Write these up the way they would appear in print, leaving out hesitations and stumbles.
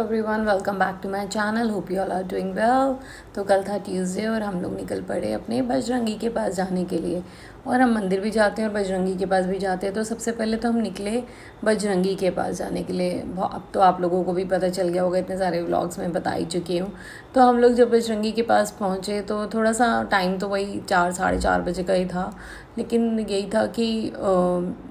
Everyone, welcome back to my channel. Hope you all are doing well. तो कल था Tuesday और हम लोग निकल पड़े अपने बजरंगी के पास जाने के लिए। और हम मंदिर भी जाते हैं और बजरंगी के पास भी जाते हैं। तो सबसे पहले तो हम निकले बजरंगी के पास जाने के लिए। अब तो आप लोगों को भी पता चल गया होगा, इतने सारे व्लॉग्स में बता ही चुकी हूँ। तो हम लोग जब बजरंगी के पास पहुँचे तो थोड़ा सा टाइम तो वही 4 साढ़े 4 बजे का ही था। लेकिन यही था कि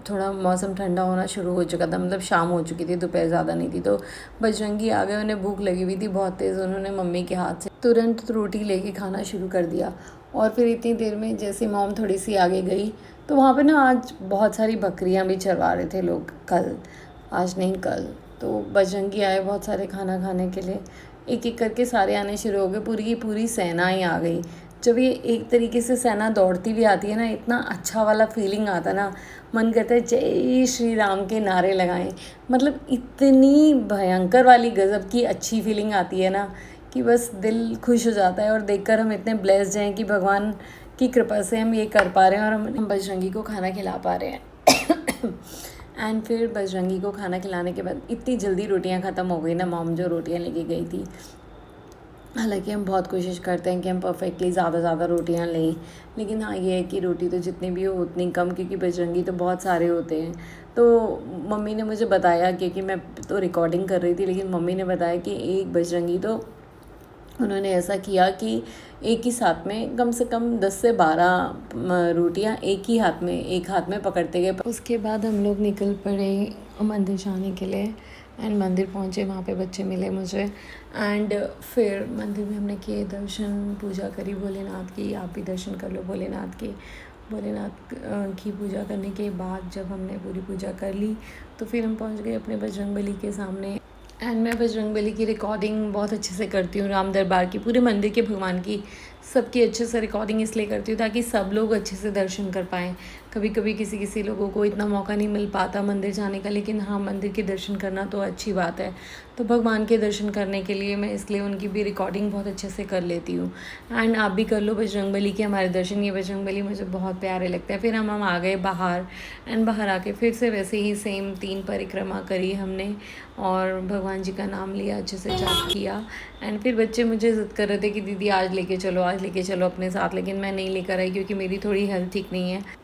थोड़ा मौसम ठंडा होना शुरू हो चुका था, मतलब शाम हो चुकी थी, दोपहर ज़्यादा नहीं थी। तो बजरंगी आ गए, उन्हें भूख लगी हुई थी बहुत तेज़। उन्होंने मम्मी के हाथ से तुरंत रोटी लेके खाना शुरू कर दिया। और फिर इतनी देर में जैसे मॉम थोड़ी सी आगे गई तो वहाँ पे ना आज बहुत सारी बकरियाँ भी चरवा रहे थे लोग, कल, आज नहीं कल। तो बजरंगी आए बहुत सारे खाना खाने के लिए, एक एक करके सारे आने शुरू हो गए, पूरी की पूरी सेना ही आ गई। जब ये एक तरीके से सेना दौड़ती भी आती है ना, इतना अच्छा वाला फीलिंग आता ना, मन करता है जय श्री राम के नारे लगाएं। मतलब इतनी भयंकर वाली गज़ब की अच्छी फीलिंग आती है ना कि बस दिल खुश हो जाता है। और देखकर हम इतने ब्लेस्ड हैं कि भगवान की कृपा से हम ये कर पा रहे हैं और हम बजरंगी को खाना खिला पा रहे हैं। एंड फिर बजरंगी को खाना खिलाने के बाद इतनी जल्दी रोटियां ख़त्म हो गई ना, मॉम जो रोटियां लेके गई थी। हालांकि हम बहुत कोशिश करते हैं कि हम परफेक्टली ज़्यादा रोटियां लें, लेकिन हाँ ये है कि रोटी तो जितनी भी हो उतनी कम, क्योंकि बजरंगी तो बहुत सारे होते हैं। तो मम्मी ने मुझे बताया, क्योंकि मैं तो रिकॉर्डिंग कर रही थी, लेकिन मम्मी ने बताया कि एक बजरंगी तो उन्होंने ऐसा किया कि एक ही साथ में कम से कम 10 से 12 रोटियां एक हाथ में पकड़ते गए। उसके बाद हम लोग निकल पड़े मंदिर जाने के लिए। एंड मंदिर पहुँचे, वहाँ पे बच्चे मिले मुझे। एंड फिर मंदिर में हमने किए दर्शन, पूजा करी भोलेनाथ की। आप भी दर्शन कर लो भोलेनाथ के। भोलेनाथ की पूजा करने के बाद जब हमने पूरी पूजा कर ली तो फिर हम पहुँच गए अपने बजरंगबली के सामने। एंड मैं बजरंगबली की रिकॉर्डिंग बहुत अच्छे से करती हूँ, राम दरबार की, पूरे मंदिर के भगवान की, सबकी अच्छे से रिकॉर्डिंग इसलिए करती हूँ ताकि सब लोग अच्छे से दर्शन कर पाएँ। कभी कभी किसी लोगों को इतना मौका नहीं मिल पाता मंदिर जाने का, लेकिन हाँ मंदिर के दर्शन करना तो अच्छी बात है। तो भगवान के दर्शन करने के लिए मैं इसलिए उनकी भी रिकॉर्डिंग बहुत अच्छे से कर लेती हूँ। एंड आप भी कर लो बजरंगबली के हमारे दर्शन। ये बजरंगबली मुझे बहुत प्यारे लगते हैं। फिर हम आ गए बाहर। एंड बाहर आके फिर से वैसे ही सेम 3 परिक्रमा करी हमने और भगवान जी का नाम लिया, अच्छे से जाप किया। एंड फिर बच्चे मुझे ज़िद कर रहे थे कि दीदी आज लेके चलो अपने साथ, लेकिन मैं नहीं लेकर आई क्योंकि मेरी थोड़ी हेल्थ ठीक नहीं है।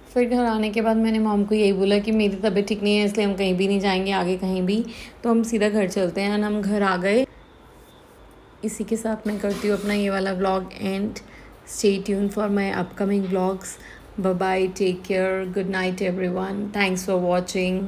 फिर घर आने के बाद मैंने मॉम को यही बोला कि मेरी तबीयत ठीक नहीं है, इसलिए हम कहीं भी नहीं जाएंगे आगे कहीं भी, तो हम सीधा घर चलते हैं। एंड हम घर आ गए। इसी के साथ मैं करती हूँ अपना ये वाला vlog end. Stay tune for my upcoming vlogs. Bye bye, take care, good night everyone, thanks for watching.